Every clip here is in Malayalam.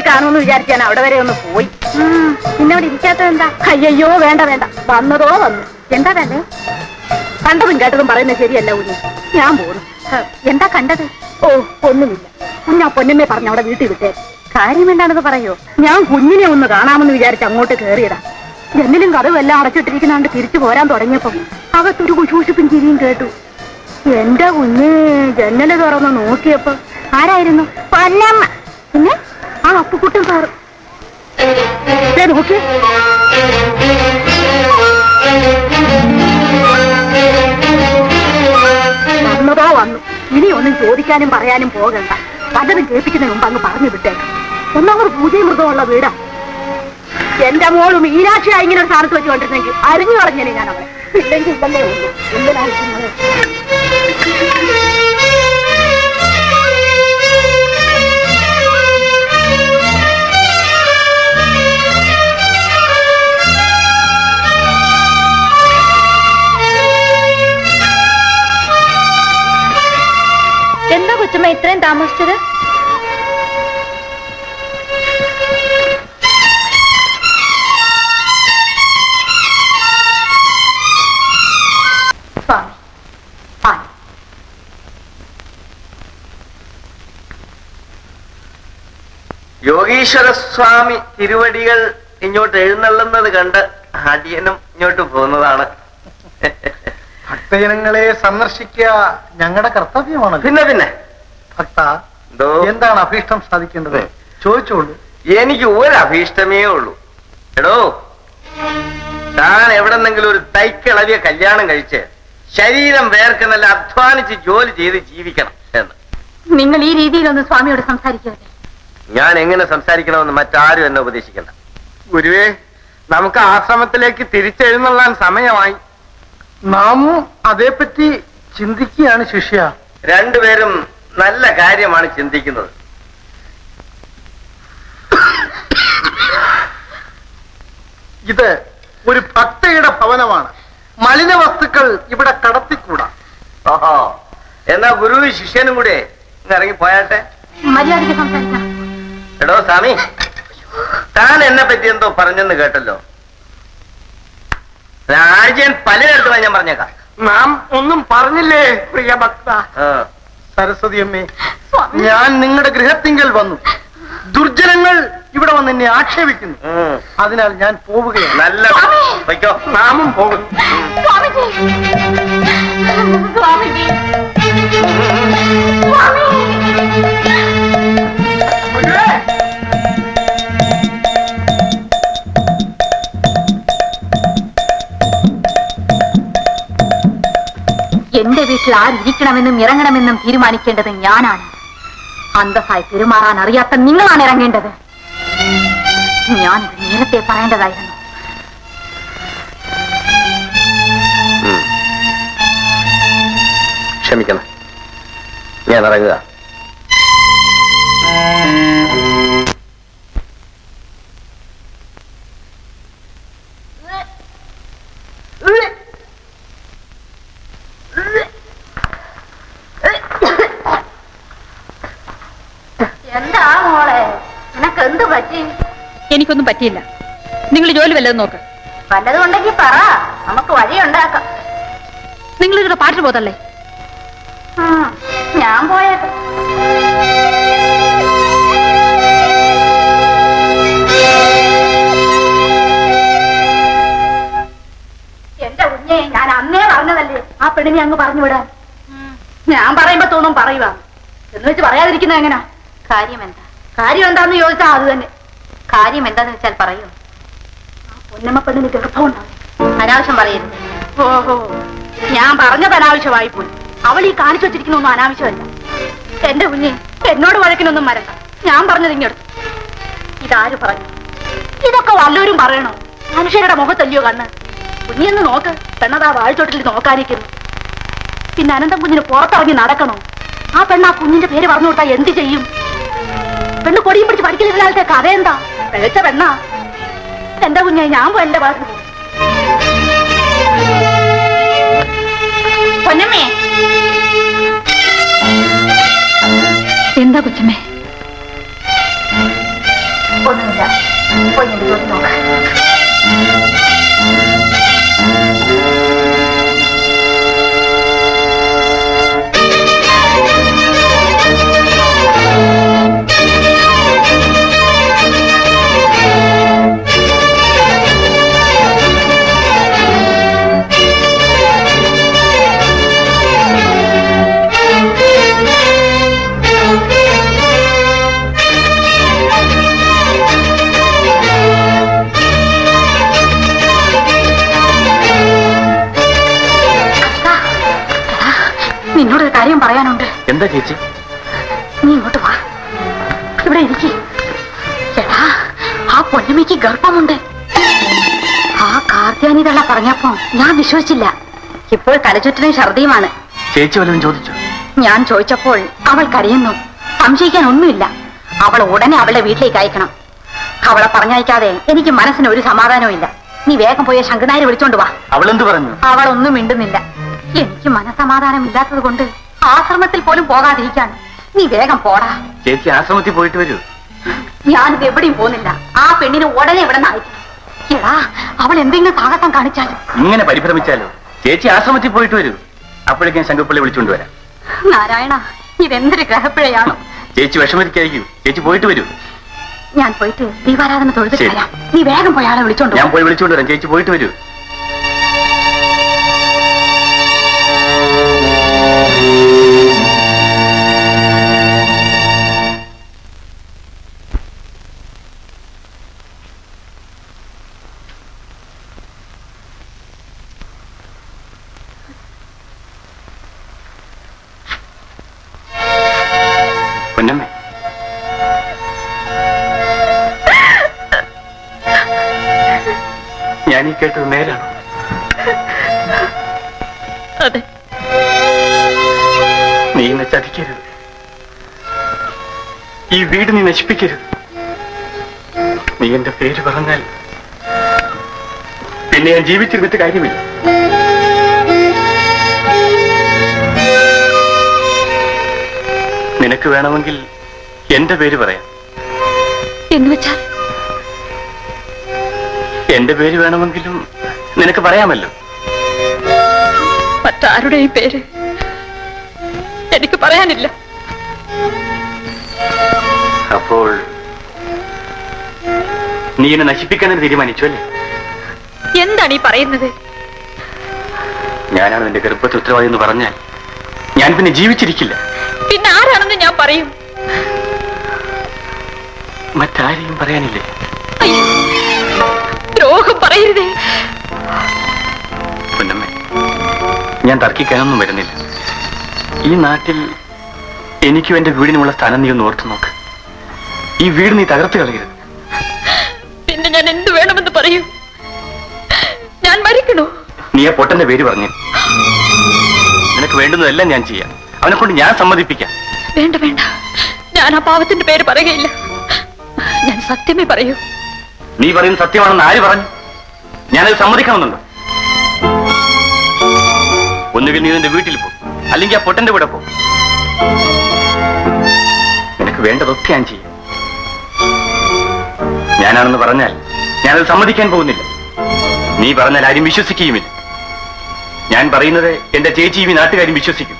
കാണുമെന്ന് വിചാരിച്ചാണ് അവിടെ വരെ ഒന്ന് പോയി. പിന്നെ അവിടെ ഇരിക്കാത്തത് എന്താ? അയ്യോ വേണ്ട വേണ്ട, വന്നതോ വന്നു. എന്താ തന്നെ കണ്ടതും കേട്ടതും പറയുന്നത് ശരിയല്ല കുഞ്ഞ്. ഞാൻ പോന്നു. എന്താ കണ്ടത്? ഓ ഒന്നുമില്ല. കുഞ്ഞാ പൊന്നമ്മയെ പറഞ്ഞ അവിടെ വീട്ടിൽ വിട്ടേ. കാര്യം എന്താണെന്ന് പറയോ? ഞാൻ കുഞ്ഞിനെ ഒന്ന് കാണാമെന്ന് വിചാരിച്ച് അങ്ങോട്ട് കയറിയതാ. ജനലും കഥവും എല്ലാം അടച്ചിട്ടിരിക്കുന്നാണ്ട് തിരിച്ചു പോരാൻ തുടങ്ങിയപ്പോ അകത്തൊരു കുശൂഷിപ്പും ചിരിയും കേട്ടു. എന്റെ കുഞ്ഞ് ജനല് തുറന്ന് നോക്കിയപ്പോ ആരായിരുന്നു? പൊന്നമ്മ. പിന്നെ ആ അപ്പുക്കുട്ടൻ സാറ്. നോക്കി വന്നതോ വന്നു. ഇനി ഒന്നും ചോദിക്കാനും പറയാനും പോകണ്ട. പലതും കേൾപ്പിക്കുന്നതിന് മുമ്പ് അങ്ങ് പറഞ്ഞു വിട്ടേക്കാം. ഒന്നാമത് പൂജയും മൃഗമുള്ള വീടാ. എന്റെ മോളും മീനാക്ഷിയായി ഇങ്ങനെ ഒരു സ്ഥാനത്ത് വെച്ച് കൊണ്ടിരുന്നെങ്കിൽ അരിഞ്ഞു കളഞ്ഞേനെ ഞാൻ അവളെ. ഇല്ലെങ്കിൽ ഇതല്ലേ ഉള്ളൂ. എന്തിനായിരിക്കുന്നത്? എന്താ കൊച്ചമ്മ ഇത്രയും താമസിച്ചത്? യോഗീശ്വര സ്വാമി തിരുവടികൾ ഇങ്ങോട്ട് എഴുന്നള്ളുന്നത് കണ്ട് അടിയനും ഇങ്ങോട്ട് പോകുന്നതാണ്. ഭക്തജനങ്ങളെ സന്ദർശിക്കുക ഞങ്ങളുടെ കർത്തവ്യമാണ്. പിന്നെ പിന്നെ ഭക്ത എന്താണ് അഭീഷ്ടം സാധിക്കേണ്ടത്? ചോദിച്ചോളൂ. എനിക്ക് ഒരു അഭീഷ്ടമേ ഉള്ളൂ. എടോ, താൻ എവിടെന്നെങ്കിലും ഒരു തൈക്കിളവിയ കല്യാണം കഴിച്ച് ശരീരം വേർക്ക് നല്ല അധ്വാനിച്ച് ജോലി ചെയ്ത് ജീവിക്കണം എന്ന്. നിങ്ങൾ ഈ രീതിയിലൊന്ന് സ്വാമിയോട് സംസാരിക്കരുത്. ഞാൻ എങ്ങനെ സംസാരിക്കണമെന്ന് മറ്റാരും എന്നെ ഉപദേശിക്കണ്ട. ഗുരുവേ, നമുക്ക് ആശ്രമത്തിലേക്ക് തിരിച്ചെഴുന്നള്ളാൻ സമയമായി. നാം അതേപ്പറ്റി ചിന്തിക്കുകയാണ് ശിഷ്യ. രണ്ടുപേരും നല്ല കാര്യമാണ് ചിന്തിക്കുന്നത്. ഇത് ഒരു ഭക്തയുടെ ഭവനമാണ്. മലിന വസ്തുക്കൾ ഇവിടെ കടത്തിക്കൂടാ. ഓഹോ, എന്നാ ഗുരുവും ശിഷ്യനും കൂടെ ഇറങ്ങി പോയാട്ടെ. മര്യാദയ്ക്ക് സംസാരിക്കാം. എടോ സ്വാമി, താൻ എന്നെ പറ്റി എന്തോ പറഞ്ഞെന്ന് കേട്ടല്ലോ. ആഴ്ച പലയിടത്തുമായി ഞാൻ പറഞ്ഞേക്കാം. നാം ഒന്നും പറഞ്ഞില്ലേ പ്രിയ ഭക്ത? സരസ്വതി അമ്മേ, ഞാൻ നിങ്ങളുടെ ഗൃഹത്തിങ്കൽ വന്നു. ദുർജനങ്ങൾ ഇവിടെ വന്ന് എന്നെ ആക്ഷേപിക്കുന്നു. അതിനാൽ ഞാൻ പോവുകയാണ്. നല്ല വയ്ക്കോ, നാമും പോകുന്നു. എന്റെ വീട്ടിൽ ആരിക്കണമെന്നും ഇറങ്ങണമെന്നും തീരുമാനിക്കേണ്ടത് ഞാനാണ്. അന്തസ്സായി പെരുമാറാൻ അറിയാത്ത നിങ്ങളാണ് ഇറങ്ങേണ്ടത്. ഞാനിത് നേരത്തെ പറയേണ്ടതായിരുന്നു. ക്ഷമിക്കണം, ഞാൻ ഇറങ്ങുക. എന്താ മോളെ, നിനക്ക് എന്ത് പറ്റി? എനിക്കൊന്നും പറ്റിയില്ല. നിങ്ങൾ ജോലി വല്ലതും നോക്ക്. വല്ലതും ഉണ്ടെങ്കിൽ പറ, നമുക്ക് വഴിയുണ്ടാക്കാം. നിങ്ങൾ ഇവിടെ പാട്ടിന് പോതല്ലേ? ഞാൻ പോയത് എന്റെ കുഞ്ഞെ, ഞാൻ അന്നേ പറഞ്ഞതല്ലേ ആ പെണ്ണിനെ അങ്ങ് പറഞ്ഞു വിടാൻ. ഞാൻ പറയുമ്പോ തോന്നും പറയുക എന്ന് വെച്ച് പറയാതിരിക്കുന്നത് എങ്ങനാ? കാര്യം എന്താ? കാര്യം എന്താന്ന് ചോദിച്ചാ അത് തന്നെ. കാര്യം എന്താന്ന് വെച്ചാൽ പറയൂ. ആ പൊന്നമ്മ പെണ്ണിന് ഗർഭമുണ്ടാവും. അനാവശ്യം പറയരുത്. ഓഹോ, ഞാൻ പറഞ്ഞത് അനാവശ്യമായി പോയി. അവൾ ഈ കാണിച്ചു വെച്ചിരിക്കുന്നൊന്നും അനാവശ്യമല്ല. എന്റെ കുഞ്ഞെ, എന്നോട് വഴക്കിനൊന്നും വരണ്ട. ഞാൻ പറഞ്ഞത് ഇങ്ങെടുത്തു. ഇതാര് പറഞ്ഞു? ഇതൊക്കെ വല്ലവരും പറയണോ? മനുഷ്യരുടെ മുഖത്തല്ലയോ കണ്ണ്? കുഞ്ഞെന്ന് നോക്ക്, പെണ്ണതാ വാഴ്ചോട്ടിൽ നോക്കാനിരിക്കുന്നു. പിന്നെ അനന്തം കുഞ്ഞിന് പുറത്തിറങ്ങി നടക്കണോ? ആ പെണ്ണ് ആ കുഞ്ഞിന്റെ പേര് പറഞ്ഞു കൊടുത്താൽ എന്ത് ചെയ്യും? പെണ്ണ് കൊടിയും പിടിച്ച് പഠിക്കലില്ലാത്ത കഥ എന്താ? പിഴച്ച പെണ്ണാ. എന്റെ കുഞ്ഞെ, ഞാൻ പോ എന്റെ ഭാഗത്ത് പോകും. പൊന്നമ്മേ, എന്താ കൊച്ചമ്മേ? എന്താ ചേച്ചി? നീ ഇങ്ങോട്ട് വാ, ഇവിടെ ഇരിക്കേ. ചേട്ടാ, ആ പൊന്നമ്മയ്ക്ക് ഗർഭമുണ്ട്. ആ കാർത്തിയാനി തള്ള പറഞ്ഞപ്പോ ഞാൻ വിശ്വസിച്ചില്ല. ഇപ്പോൾ തലചുറ്റലും ഛർദിയുമാണ്. ചേച്ചി വല്ലതും ചോദിച്ചു? ഞാൻ ചോദിച്ചപ്പോൾ അവൾ കരയുന്നു. സംശയിക്കാൻ ഒന്നുമില്ല. അവൾ ഉടനെ അവളുടെ വീട്ടിലേക്ക് അയക്കണം. അവളെ പറഞ്ഞയക്കാതെ എനിക്ക് മനസ്സിന് ഒരു സമാധാനവും ഇല്ല. നീ വേഗം പോയ ശങ്കനായരെ വിളിച്ചോണ്ട് വാ. അവളെന്ത് പറഞ്ഞു? അവളൊന്നും മിണ്ടുന്നില്ല. എനിക്ക് മനസമാധാനം ഇല്ലാത്തത് കൊണ്ട് ആശ്രമത്തിൽ പോലും പോകാതിരിക്കാൻ. നീ വേഗം പോടാ. ചേച്ചി ആശ്രമത്തിൽ പോയിട്ട് വരൂ. ഞാനിത് എവിടെയും പോകുന്നില്ല. ആ പെണ്ണിന് ഉടനെ ഇവിടെ നിന്ന് അയക്കണം. എടാ, അവൾ എന്തെങ്കിലും സാഹസം കാണിച്ചാലും. ഇങ്ങനെ പരിഭ്രമിച്ചാലോ? ചേച്ചി ആശ്രമത്തിൽ പോയിട്ട് വരൂ. അപ്പോഴേക്കും ശങ്കപ്പള്ളി വിളിച്ചുകൊണ്ട് വരാം. നാരായണ, ഇതെന്തൊരു ഗ്രഹപ്പിഴയാണ്. ചേച്ചി വിഷമതിക്കായിരിക്കും. ചേച്ചി പോയിട്ട് വരൂ. ഞാൻ പോയിട്ട് ദീപാരാധന തൊഴുതിട്ട് ശരി. വരാം. നീ വേഗം പോയി ആളെ വിളിച്ചോണ്ട് ഞാൻ വാ. പോയി വിളിച്ചുകൊണ്ട് വരാം. ചേച്ചി പോയിട്ട് വരൂ. പൊന്നമ്മേ, ഞാനീ കേട്ടത് നേരാണോ? അതെ. നീ എന്നെ ചതിക്കരുത്. ഈ വീട് നീ നശിപ്പിക്കരുത്. നീ എന്റെ പേര് പറഞ്ഞാൽ പിന്നെ ഞാൻ ജീവിച്ചിരുന്നിട്ട് കാര്യമില്ല. നിനക്ക് വേണമെങ്കിൽ എന്റെ പേര് പറയാം. എന്ന് വെച്ചാൽ എന്റെ പേര് വേണമെങ്കിലും നിനക്ക് പറയാമല്ലോ. മറ്റാരുടെയും പേര് എനിക്ക് പറയാനില്ല. അപ്പോൾ നീ എന്നെ നശിപ്പിക്കാനെന്ന് തീരുമാനിച്ചു അല്ലേ? എന്താണ് ഈ പറയുന്നത്? ഞാനാണ് നിന്റെ ഗർഭത്തിൽ ഉത്തരവാദി എന്ന് പറഞ്ഞാൽ ഞാൻ പിന്നെ ജീവിച്ചിരിക്കില്ല. പിന്നെ ആരാണെന്ന് ഞാൻ പറയും? മറ്റാരെയും പറയാനില്ലേ? അയ്യോ, ദ്രോഹം പറയരുതേ. പൊന്നമ്മേ, ഞാൻ തർക്കിക്കാനൊന്നും വരുന്നില്ല. ഈ നാട്ടിൽ എനിക്കും എന്റെ വീടിനുമുള്ള സ്ഥാനം നീ ഒന്ന് ഓർത്തു നോക്ക്. ഈ വീട് നീ തകർത്ത് കളയരുത്. പിന്നെ ഞാൻ എന്ത് വേണമെന്ന് പറയൂ? ഞാൻ മരിക്കണോ? നീ ആ പൊട്ടന്റെ പേര് പറഞ്ഞു. നിനക്ക് വേണ്ടുന്നതെല്ലാം ഞാൻ ചെയ്യാം. അവനെ കൊണ്ട് ഞാൻ സമ്മതിപ്പിക്കാം. വേണ്ട വേണ്ട, ഞാൻ ആ പാവത്തിന്റെ പേര് പറയുകയില്ല. ഞാൻ സത്യമേ പറയൂ. നീ പറയുന്നത് സത്യമാണെന്ന് ആര് പറഞ്ഞു? ഞാനത് സമ്മതിക്കണമെന്നുണ്ടോ? ഒന്നുകിൽ നീ നിന്റെ വീട്ടിൽ പോ, അല്ലെങ്കിൽ ആ പൊട്ടന്റെ കൂടെ പോ. നിനക്ക് വേണ്ടതൊക്കെ ഞാൻ ചെയ്യും. ഞാനാണെന്ന് പറഞ്ഞാൽ ഞാനത് സമ്മതിക്കാൻ പോകുന്നില്ല. നീ പറഞ്ഞാൽ ആരും വിശ്വസിക്കുകയുമില്ല. ഞാൻ പറയുന്നത് എന്റെ ചേച്ചിയും ഈ നാട്ടുകാരും വിശ്വസിക്കും.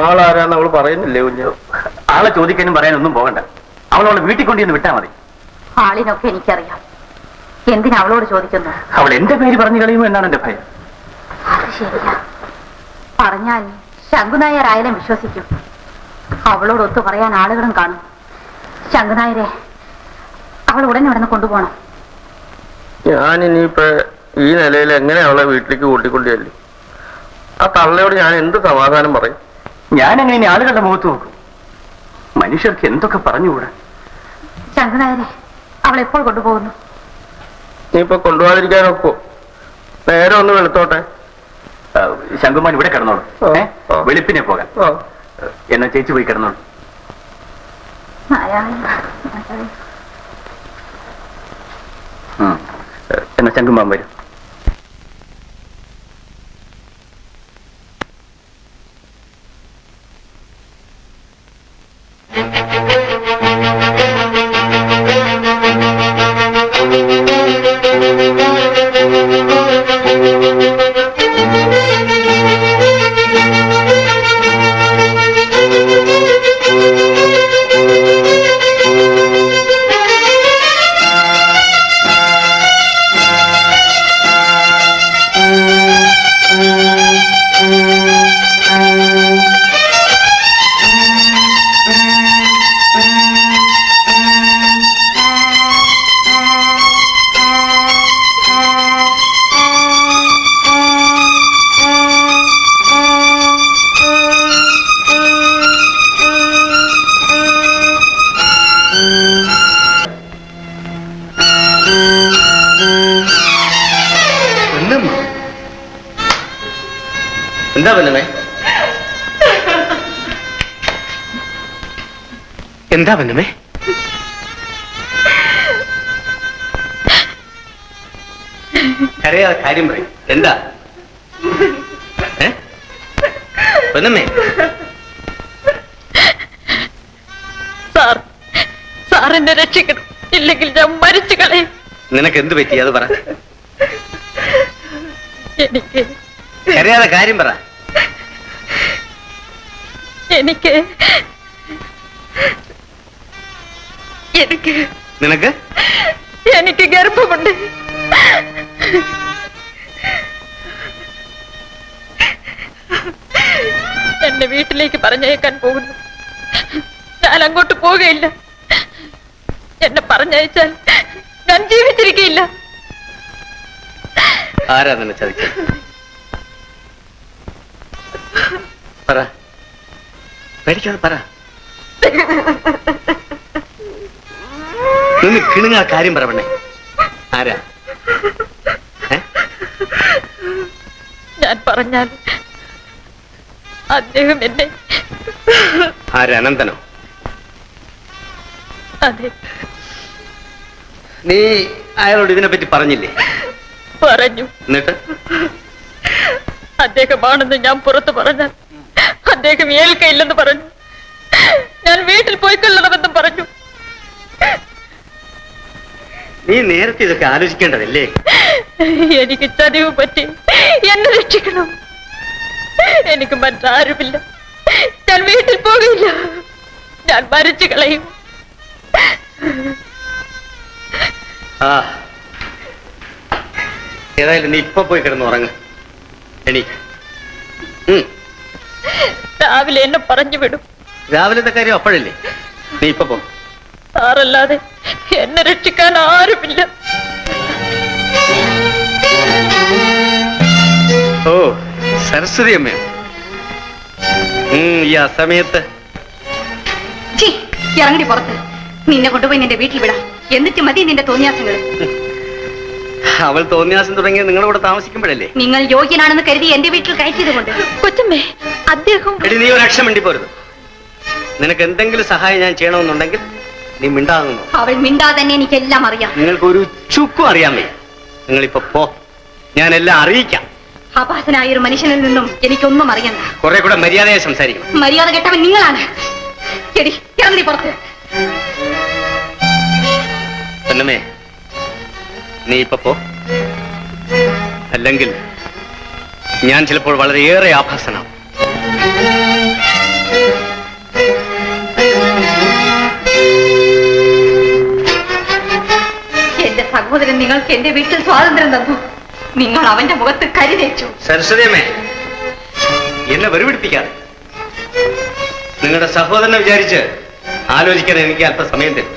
ആളാരാന്ന് അവൾ പറയുന്നില്ലേ കുഞ്ഞു? ആളെ ചോദിക്കാനും പറയാനൊന്നും പോകണ്ട. അവളവളെ വീട്ടിൽ കൊണ്ടുവന്ന് വിട്ടാ മതി. ആളിനൊക്കെ എനിക്കറിയാം. എന്തിനാ അവളോട് ചോദിക്കുന്നു? അവൾ എന്റെ പേര് പറഞ്ഞു കളയുമോ എന്നാണ് എന്റെ ഭയം. അത് ശരിയാ. പറഞ്ഞാൽ ശങ്കുനായരായാലും വിശ്വസിക്കും. അവളോട് ഒത്തു പറയാൻ ആളുകളും കാണും. ശങ്കുനായരെ അവൾ ഉടനെ ഇവിടെ നിന്ന് കൊണ്ടുപോകണം. ഞാനിനിയിപ്പോ ഈ നിലയിൽ എങ്ങനെ അവളെ വീട്ടിലേക്ക് കൂട്ടിക്കൊണ്ടുവല്ലേ? ആ തള്ളയോട് ഞാൻ എന്ത് സമാധാനം പറയും? ഞാൻ എങ്ങനെ ഇനി ആളുകളുടെ മുഖത്ത് നോക്കും? മനുഷ്യർക്ക് എന്തൊക്കെ പറഞ്ഞുകൂടാ. ശങ്കുനായരെ അവൾ എപ്പോൾ കൊണ്ടുപോകുന്നു? നീ ഇപ്പൊ കൊണ്ടുപോകാതിരിക്കാനൊക്കോ? നേരെ ഒന്ന് വെളുത്തോട്ടെ. ശങ്കുമാൻ ഇവിടെ കിടന്നോളൂ. വെളുപ്പിനെ പോകാം. എന്നാ ചേച്ചി പോയി കിടന്നോളൂ. എന്നാ ശങ്കുമാൻ വരും. എന്താ പൊന്നമ്മേ? എന്താ പൊന്നമ്മേ? കരയാതെ കാര്യം പറയും. എന്താ പൊന്നമ്മേ? സാർ എന്നെ രക്ഷിക്കണം, ഇല്ലെങ്കിൽ ഞാൻ മരിച്ചു കളയും. നിനക്ക് എന്ത് പറ്റി അത് പറ. എനിക്ക് കരയാതെ കാര്യം പറ. എനിക്ക് എനിക്ക് നിനക്ക് എനിക്ക് ഗർഭമുണ്ട്. എന്നെ വീട്ടിലേക്ക് പറഞ്ഞയക്കാൻ പോകുന്നു. ഞാൻ അങ്ങോട്ട് പോവുകയില്ല. എന്നെ പറഞ്ഞയച്ചാൽ ഞാൻ ജീവിച്ചിരിക്കയില്ല. ആരാ നിന്നെ ചതിച്ചത്? പറ, പേടിക്കാതെ പറ. നിന്ന് കിണുങ്ങാ കാര്യം പറ പെണ്ണേ. ആരാ? ഞാൻ പറഞ്ഞാൽ അദ്ദേഹം എന്നെ. ആരാ? അനന്തനോ? അതെ, നീ അയാളോട് ഇതിനെപ്പറ്റി പറഞ്ഞില്ലേ? പറഞ്ഞു. എന്നിട്ട് അദ്ദേഹമാണെന്ന് ഞാൻ പുറത്തു പറഞ്ഞാൽ അദ്ദേഹം ഏൽക്കയില്ലെന്ന് പറഞ്ഞു. ഞാൻ വീട്ടിൽ പോയിക്കൊള്ളണമെന്നും പറഞ്ഞു. നീ നേരത്തെ ഇതൊക്കെ ആലോചിക്കേണ്ടതല്ലേ? എനിക്ക് ചതിവ് പറ്റി, എന്നെ രക്ഷിക്കണം. എനിക്ക് മറ്റാരുമില്ല. ഞാൻ വീട്ടിൽ പോകില്ല. ഞാൻ മരിച്ചു കളയും. ആ, ഏതായാലും നീ ഇപ്പൊ പോയി കിടന്ന് ഉറങ്ങ. എണീക്ക്. രാവിലെ എന്നെ പറഞ്ഞു വിടും. രാവിലത്തെ കാര്യം അപ്പോഴല്ലേ? നീ ഇപ്പൊ പോ. സാറല്ലാതെ എന്നെ രക്ഷിക്കാൻ ആരുമില്ല. ഓ, സരസ്വതി അമ്മയോ? ഈ അസമയത്ത് ഇറങ്ങി പുറത്ത്. നിന്നെ കൊണ്ടുപോയി നിന്റെ വീട്ടിൽ വിടാം. എന്നിട്ട് മതി നിന്റെ തോന്നിയാസങ്ങൾ. അവൾ തോന്നിയാസം തുടങ്ങിയത് നിങ്ങളിവിടെ താമസിക്കുമ്പോഴല്ലേ? നിങ്ങൾ യോഗ്യനാണെന്ന് കരുതി എന്റെ വീട്ടിൽ കയറ്റിയത് കൊണ്ട്. കൊച്ചമ്മേ, അദ്ദേഹം. എടി, നീ ഒരു അക്ഷരം മിണ്ടി പോരുത്. നിനക്ക് എന്തെങ്കിലും സഹായം ഞാൻ ചെയ്യണമെന്നുണ്ടെങ്കിൽ നീ മിണ്ടാകുന്നു. അവൾ മിണ്ടാതെ തന്നെ എനിക്കെല്ലാം അറിയാം. നിങ്ങൾക്ക് ഒരു ചുക്കും അറിയാൻ വയ്യ. നിങ്ങളിപ്പോ പോ, ഞാൻ എല്ലാം അറിയിക്കാം. അപാസനായ ഒരു മനുഷ്യനിൽ നിന്നും എനിക്കൊന്നും അറിയണ്ട. കുറെ കൂടെ മര്യാദയെ സംസാരിക്കണം. മര്യാദ കെട്ടവൻ നിങ്ങളാണ്. എടി, ഇറങ്ങി പുറത്ത്. പൊന്നമ്മേ, നീ ഇപ്പൊ പോ. അല്ലെങ്കിൽ ഞാൻ ചിലപ്പോൾ വളരെയേറെ ആഭാസനാവും. എന്റെ സഹോദരൻ നിങ്ങൾക്ക് എന്റെ വീട്ടിൽ സ്വാതന്ത്ര്യം തന്നു. നിങ്ങൾ അവന്റെ മുഖത്ത് കരി തേച്ചു. സരസ്വതിയമ്മേ, എന്നെ വെറുപിടിപ്പിക്കാതെ. നിങ്ങളുടെ സഹോദരനെ വിചാരിച്ച് ആലോചിക്കാൻ എനിക്ക് അല്പ സമയം തരും.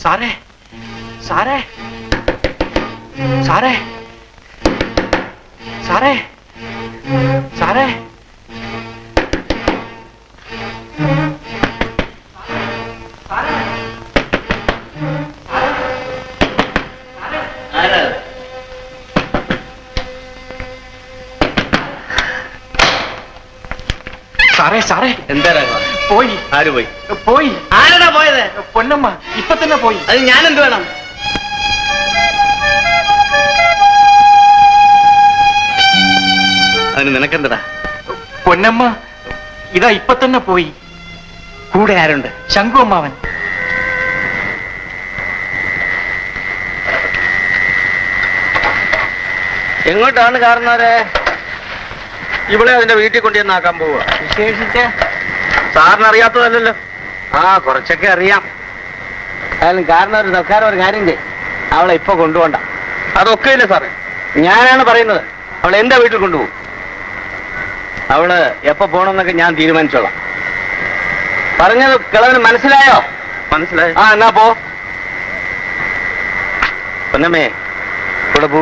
സാറേ, സാറേ, സാറേ, സാറേ, സാറേ, സാറേ, സാറേ, എന്താ രാഘവ? പോയി. ആര് പോയി? പോയി. ആരാ പോയത്? പൊന്നമ്മ ഇപ്പൊ തന്നെ പോയി. അത് ഞാൻ എന്ത് വേണം? അതിന് നിനക്കെന്തടാ? പൊന്നമ്മ ഇതാ ഇപ്പൊ തന്നെ പോയി. കൂടെ ആരുണ്ട്? ശംഖു അമ്മാവൻ. എങ്ങോട്ടാണ് കാരണവരെ? ഇവിടെ അതിന്റെ വീട്ടിൽ കൊണ്ടുവന്നാക്കാൻ പോവുക. വിശേഷിച്ച് സാറിന് അറിയാത്തതല്ലല്ലോ. ആ, കുറച്ചൊക്കെ അറിയാം. അയാളും കാരണം ഒരു തൽക്കാലം ഒരു കാര്യം ചെയ്യും. അവളെ ഇപ്പൊ കൊണ്ടുപോണ്ട. അതൊക്കെ ഇല്ല സാറേ, ഞാനാണ് പറയുന്നത്. അവളെ എന്റെ വീട്ടിൽ കൊണ്ടുപോകും. അവള് എപ്പോ പോണെന്നൊക്കെ ഞാൻ തീരുമാനിച്ചോളാം. പറഞ്ഞത് കിളവന് മനസ്സിലായോ? മനസ്സിലായി. ആ, എന്നാ പോ. പൊന്നമ്മേ, കൂടെ പോ.